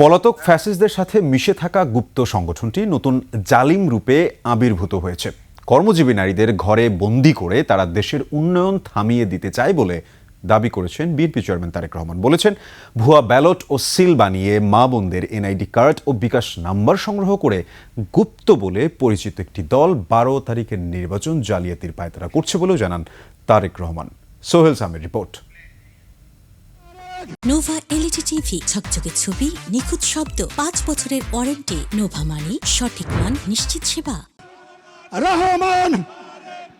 পলাতক ফ্যাসিস্টদের সাথে মিশে থাকা গুপ্ত সংগঠনটি নতুন জালিম রূপে আবির্ভূত হয়েছে। কর্মজীবী নারীদের ঘরে বন্দি করে তারা দেশের উন্নয়ন থামিয়ে দিতে চায় বলে দাবি করেছেন বিএনপি চেয়ারম্যান তারেক রহমান। বলেছেন, ভুয়া ব্যালট ও সিল বানিয়ে মা বোনদের এনআইডি কার্ড ও বিকাশ নাম্বার সংগ্রহ করে গুপ্ত বলে পরিচিত একটি দল 12 তারিখের নির্বাচন জালিয়াতির পায়তারা করছে বলেও জানান তারেক রহমান। সোহেল সামির রিপোর্ট। নোভা এলইডি টিভি, ঝকঝকে ছবি, নিখুঁত শব্দ, 5 বছরের ওয়ারেন্টি। নোভা মানি সঠিক মান, নিশ্চিত সেবা। রহমান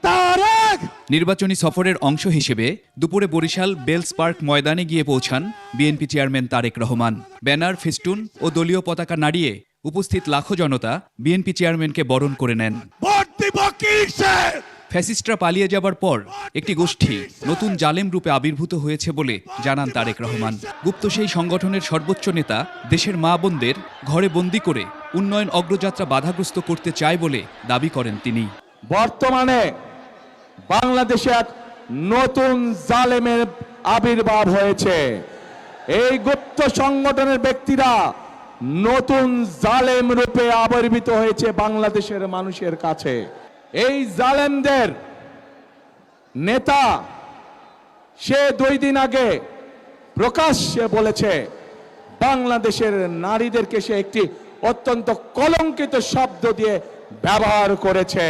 তারেক নির্বাচনী সফরের অংশ হিসেবে দুপুরে বরিশাল বেলস পার্ক ময়দানে গিয়ে পৌঁছান BNP chairman Tarique Rahman. Banner, festoon ও দলীয় পতাকা নাড়িয়ে উপস্থিত লাখো জনতা বিএনপি চেয়ারম্যানকে বরণ করে নেন। ফ্যাসিস্টরা পালিয়ে যাবার পর একটি গোষ্ঠী নতুন জালেম রূপে আবির্ভূত হয়েছে বলে জানান তারেক রহমান। গুপ্ত সেই সংগঠনের সর্বোচ্চ নেতা দেশের মা বোনদের ঘরে বন্দি করে উন্নয়ন অগ্রযাত্রা বাধাগ্রস্ত করতে চায় বলে দাবি করেন তিনি। বর্তমানে বাংলাদেশে এক নতুন জালেমের আবির্ভাব হয়েছে। এই গুপ্ত সংগঠনের ব্যক্তিরা নতুন জালেম রূপে আবির্ভূত হয়েছে বাংলাদেশের মানুষের কাছে। এই জালেমদের নেতা সে 2 দিন আগে প্রকাশ্যে বলেছে বাংলাদেশের নারীদেরকে সে একটি অত্যন্ত কলঙ্কিত শব্দ দিয়ে ব্যবহার করেছে।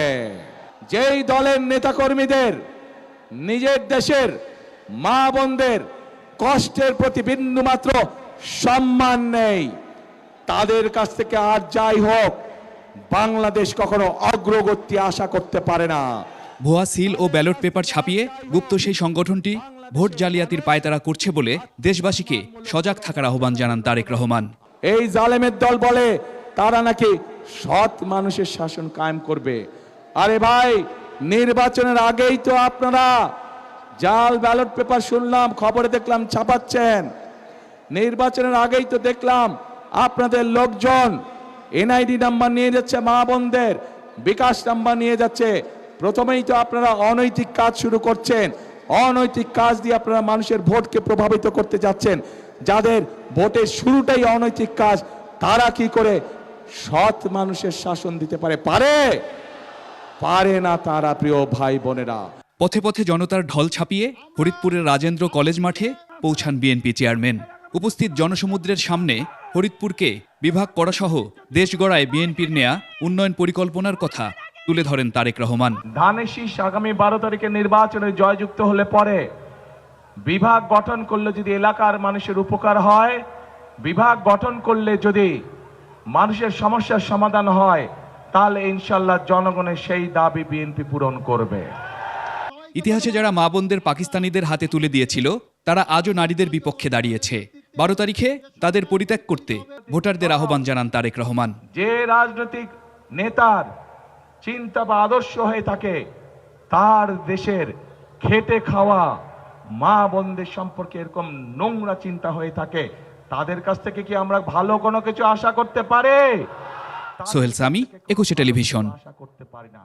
যেই দলের নেতাকর্মীদের নিজের দেশের মা বোনদের কষ্টের প্রতি বিন্দুমাত্র সম্মান নেই, তাদের কাছ থেকে আর যাই হোক বাংলাদেশ কখনো অগ্রগতি আশা করতে পারে না। ভুয়া সিল ও ব্যালট পেপার ছাপিয়ে গুপ্ত সেই সংগঠনটি ভোট জালিয়াতির পায়তারা করছে বলে দেশবাসীকে সজাগ থাকার আহ্বান জানান তারেক রহমান। এই জালেমের দল বলে তারা নাকি সৎ মানুষের শাসন কায়েম করবে। আরে ভাই, নির্বাচনের আগেই তো আপনারা জাল ব্যালট পেপার শুনলাম, খবরে দেখলাম ছাপাচ্ছেন। নির্বাচনের আগেই তো দেখলাম আপনাদের লোকজন এনআইডি নাম্বার নিয়ে যাচ্ছে, মা বোনদের বিকাশ নাম্বার নিয়ে যাচ্ছে। প্রথমেই তো আপনারা অনৈতিক কাজ শুরু করছেন। অনৈতিক কাজ দিয়ে আপনারা মানুষের ভোটকে প্রভাবিত করতে যাচ্ছেন। যাদের ভোটের শুরুটাই অনৈতিক কাজ, তারা কি করে সৎ মানুষের শাসন দিতে পারে না তারা। প্রিয় ভাই বোনেরা, পথে পথে জনতার ঢল ছাপিয়ে ফরিদপুরের রাজেন্দ্র কলেজ মাঠে পৌঁছান বিএনপি চেয়ারম্যান। উপস্থিত জনসমুদ্রের সামনে ফরিদপুরকে বিভাগ করাসহ দেশ গড়ায় বিএনপির নেয়া উন্নয়ন পরিকল্পনার কথা তুলে ধরেন তারেক রহমান। ধানের শীষ আগামী 12 তারিখের নির্বাচনে জয়যুক্ত হলে পরে বিভাগ গঠন করলে যদি এলাকার মানুষের উপকার হয়, বিভাগ গঠন করলে যদি মানুষের সমস্যার সমাধান হয়, তাহলে ইনশাল্লাহ জনগণের সেই দাবি বিএনপি পূরণ করবে। ইতিহাসে যারা মা বোনদের পাকিস্তানিদের হাতে তুলে দিয়েছিল, তারা আজও নারীদের বিপক্ষে দাঁড়িয়েছে। 12 তারিখে তাদের পরিত্যাগ করতে ভোটারদের আহ্বান জানান তারেক রহমান। যে রাজনৈতিক নেতার চিন্তা বা আদর্শ হয়ে থাকে, তার দেশের খেটে খাওয়া মা বোনদের সম্পর্কে এরকম নোংরা চিন্তা হয়ে থাকে, তাদের কাছ থেকে কি আমরা ভালো কোনো কিছু আশা করতে পারি? সোহেল সামি, 21 টেলিভিশন। আশা করতে পারি না।